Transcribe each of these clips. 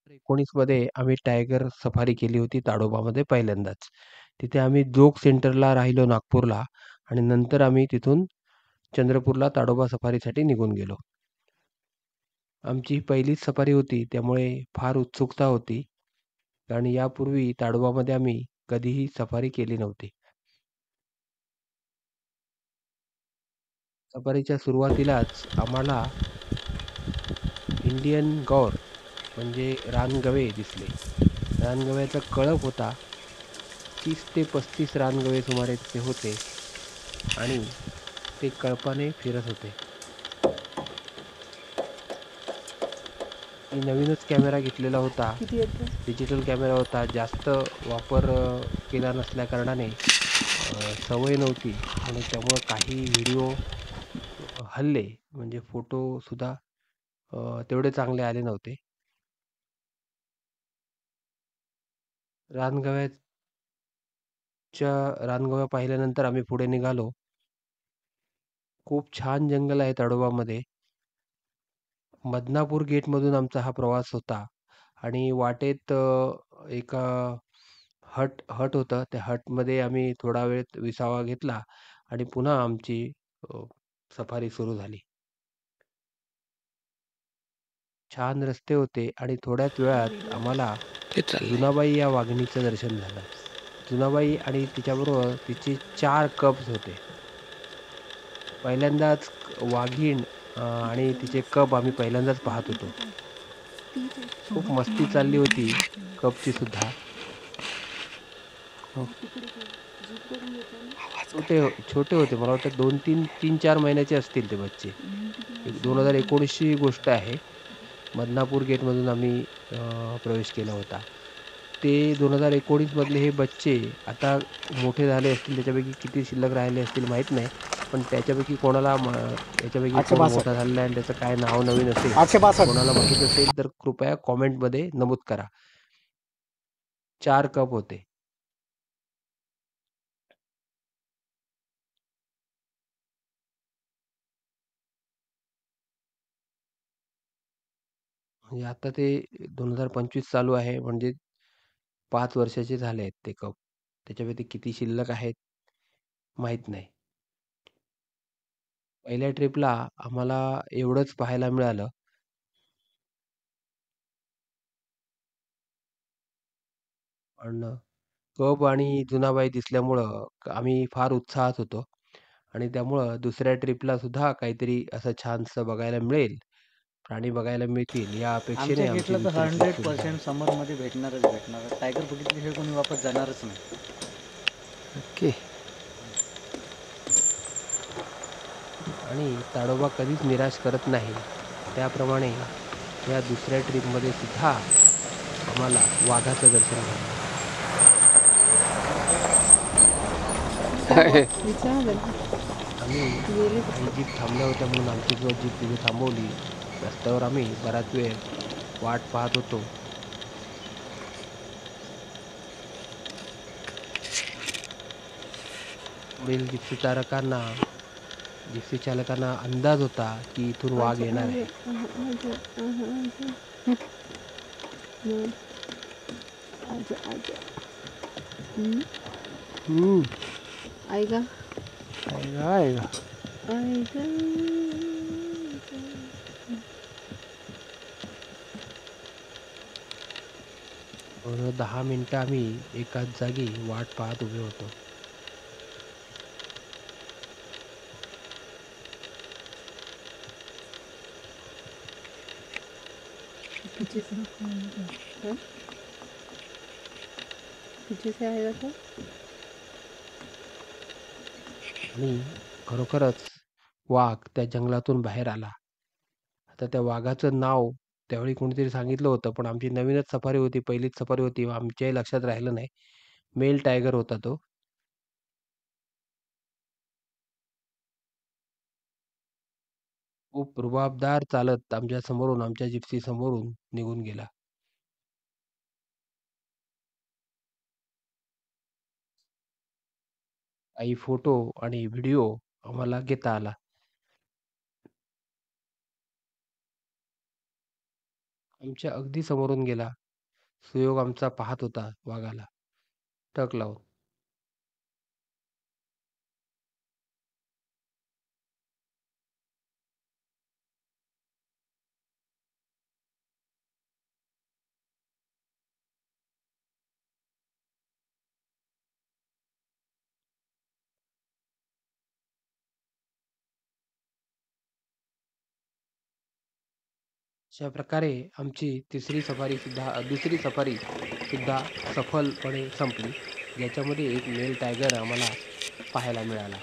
2019 मध्ये आम्ही tiger safari केली होती ताडोबामध्ये पहिल्यांदाच. तिथे आम्ही जोग सेंटरला राहिलो नागपूरला आणि नंतर आम्ही तिथून चंद्रपूरला ताडोबा सफारीसाठी निघून गेलो. आमची ही पहिलीच सफारी होती त्यामुळे फार उत्सुकता होती. कारण यापूर्वी ताडोबामध्ये आम्ही कधीही सफारी केली नव्हती. सफारीच्या सुरुवातीलाच आम्हाला इंडियन गौर म्हणजे रानगवे दिसले. रानगव्याचा कळप होता. 30 ते 35 रानगवे सुमारे तिथे होते आणि ते कळपाने फिरत होते. मी नवीनच कॅमेरा घेतलेला होता. किती येतं? डिजिटल कॅमेरा होता. जास्त वापर केला नसल्याकारणाने सवय नव्हती म्हणून त्यामुळं काही व्हिडिओ हलले म्हणजे फोटोसुद्धा तेवढे चांगले आले नव्हते. रानगव्याच्या रानगव्या पाहिल्यानंतर आम्ही पुढे निघालो. खूप छान जंगल आहे ताडोबामध्ये. बदनापूर गेटमधून आमचा हा प्रवास होता आणि वाटेत एका हट हट होतं. त्या हटमध्ये आम्ही थोडा वेळ विसावा घेतला आणि पुन्हा आमची अ, सफारी सुरू झाली. छान रस्ते होते आणि थोड्याच वेळात आम्हाला ते चाललंय. जुनाबाई या वाघिणीचं दर्शन झालं. जुनाबाई आणि तिच्याबरोबर तिचे 4 कब्ज होते. पहिल्यांदाच वाघीण आणि तिचे कब आम्ही पहिल्यांदाच पाहत होतो. खूप मस्ती चालली होती कबची सुद्धा. हो. छोटे छोटे होते. मला वाटतं 2-3, 3-4 महिन्याचे असतील ते बच्चे. 2019 ची गोष्ट आहे. बदनापूर गेटमधून आम्ही प्रवेश केला होता. ते 2019 मधले हे बच्चे आता मोठे झाले असतील, त्याच्यापैकी किती शिल्लक राहिले असतील माहीत नाही. पण त्याच्यापैकी कोणाला याच्यापैकी आठशे कोण मोठा बासष्ट झालेला आहे आणि त्याचं काय नाव नवीन असेल, 862. कोणाला माहीत असेल तर कृपया कॉमेंटमध्ये नमूद करा. 4 कप होते. म्हणजे आता ते 2025 चालू आहे म्हणजे 5 वर्षाचे झाले आहेत ते कप. त्याच्यापैकी किती शिल्लक आहेत माहीत नाही. पहिल्या ट्रिपला आम्हाला एवढंच पाहायला मिळालं. पण कब आणि जुनाबाई दिसल्यामुळं आम्ही फार उत्साहात होतो आणि त्यामुळं दुसऱ्या ट्रिपला सुद्धा काहीतरी असं छानसं बघायला मिळेल, प्राणी बघायला मिळतील या आमच्या अपेक्षेने आमची गेटला तर दुसरी ट्रिप सुरू झाली. 100% समरमध्ये भेटणार. टायगर बघितल्याशिवाय कोणी वापस जाणारच नाही. ओके. आणि ताडोबा कधीच निराश करत नाही. त्याप्रमाणे या दुसऱ्या ट्रिपमध्ये सुद्धा आम्हाला वाघाचं दर्शन घडलं. विचारलं. आम्ही गेले काही कुठे? जीप थांबल्या होत्या म्हणून आमची जीप तिथे थांबवली. रस्त्यावर आम्ही बराच वेळ वाट पाहत होतो. पुढील जिप्सी चालकांना अंदाज होता, की इथून वाघ आजा येणार आजा आहे. आजा आजा आजा आजा आजा. हं. आई गा आहे का, आहे का? आई गा. जवळ 10 मिनिटं आम्ही एकाच जागी वाट पाहत उभे होतो. पीछे से हाँ? पीछे से आएगा तो आणि खरोखरच वाघ त्या जंगलातून बाहेर आला. आता त्या वाघाचं नाव त्यावेळी कोणीतरी सांगितलं होतं, पण आमची नवीनच सफारी होती, पहिलीच सफारी होती. आमच्याही लक्षात राहिलं नाही. मेल टायगर होता तो. खूप रुबाबदार चालत आमच्या समोरून, आमच्या जिप्सी समोरून निघून गेला. काही फोटो आणि व्हिडिओ आम्हाला घेता आला. आमच्या अगदी समोरून गेला. सुयोग आमचा पाहत होता वाघाला टक लावून. अशा प्रकारे आमची दुसरी सफारी सुद्धा सफलपणे संपली. ज्याच्यामध्ये एक मेल टायगर आम्हाला पाहायला मिळाला.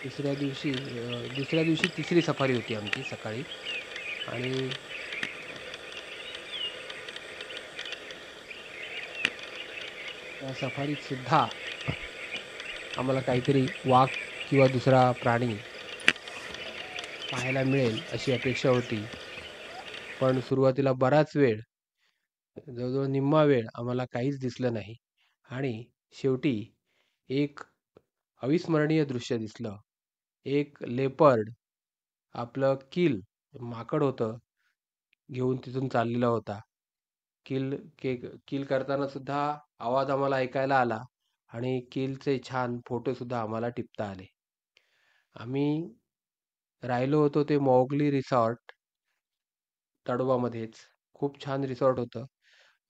दुसऱ्या दिवशी तिसरी सफारी होती आमची सकाळी आणि त्या सफारीत सुद्धा आम्हाला काहीतरी वाघ किंवा दुसरा प्राणी पाहायला मिळेल अशी अपेक्षा होती. पण सुरुवातीला बराच वेळ, जवळजवळ निम्मा वेळ आम्हाला काहीच दिसलं नाही आणि शेवटी एक अविस्मरणीय दृश्य दिसलं. एक लेपर्ड आपलं किल माकड होतं घेऊन तिथून चाललेला होता. किल करताना सुद्धा आवाज आम्हाला ऐकायला आला आणि किलचे छान फोटो सुद्धा आम्हाला टिपता आले. आम्ही राहिलो होतो ते मौगली रिसॉर्ट ताडोबामध्येच. खूप छान रिसॉर्ट होतं.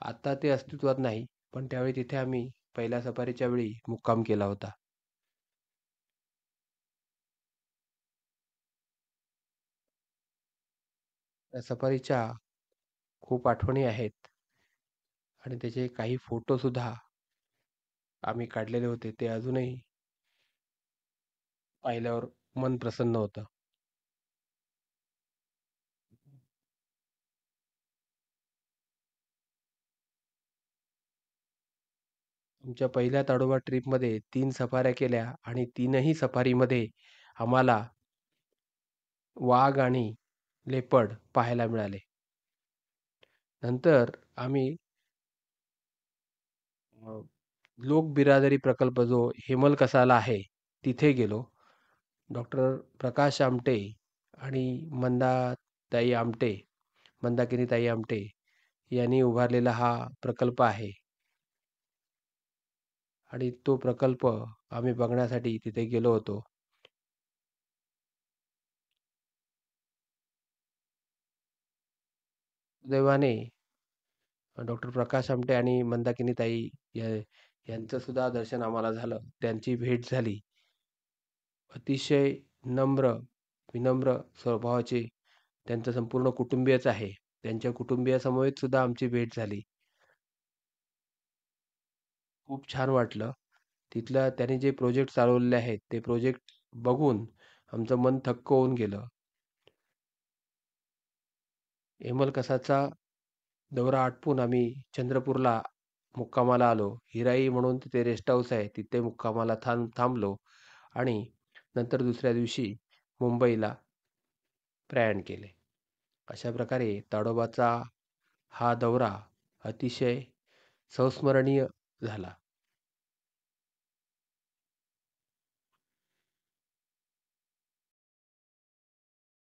आता ते अस्तित्वात नाही, पण त्यावेळी तिथे आम्ही पहिल्या सफारीच्या वेळी मुक्काम केला होता. त्या सफारीच्या खूप आठवणी आहेत आणि त्याचे काही फोटो सुद्धा आम्ही काढलेले होते. ते अजूनही पाहिल्यावर मन प्रसन्न होतं. आमच्या पहिल्या ताडोबा ट्रिपमध्ये 3 सफाऱ्या केल्या आणि 3ही सफारीमध्ये आम्हाला वाघ आणि लेपर्ड पाहायला मिळाले. नंतर आम्ही लोक बिरादरी प्रकल्प जो हेमलकसाला आहे तिथे गेलो. डॉक्टर प्रकाश आमटे आणि मंदाकिनीताई आमटे यांनी उभारलेला हा प्रकल्प आहे आणि तो प्रकल्प आम्ही बघण्यासाठी तिथे गेलो होतो. सुदैवाने डॉक्टर प्रकाश आमटे आणि मंदाकिनीताई यांचं सुद्धा दर्शन आम्हाला झालं. त्यांची भेट झाली. अतिशय विनम्र स्वभावाचे त्यांचं संपूर्ण कुटुंबीयच आहे. त्यांच्या कुटुंबियासमवेत सुद्धा आमची भेट झाली. खूप छान वाटलं. तिथलं त्यांनी जे प्रोजेक्ट चालवलेले आहेत, ते प्रोजेक्ट बघून आमचं मन थक्क होऊन गेलं. हेमलकसाचा दौरा आटपून आम्ही चंद्रपूरला मुक्कामाला आलो. हिराई म्हणून तिथे रेस्ट हाऊस आहे. तिथे मुक्कामाला थांबलो आणि नंतर दुसऱ्या दिवशी मुंबईला प्रयाण केले. अशा प्रकारे ताडोबाचा हा दौरा अतिशय संस्मरणीय झाला.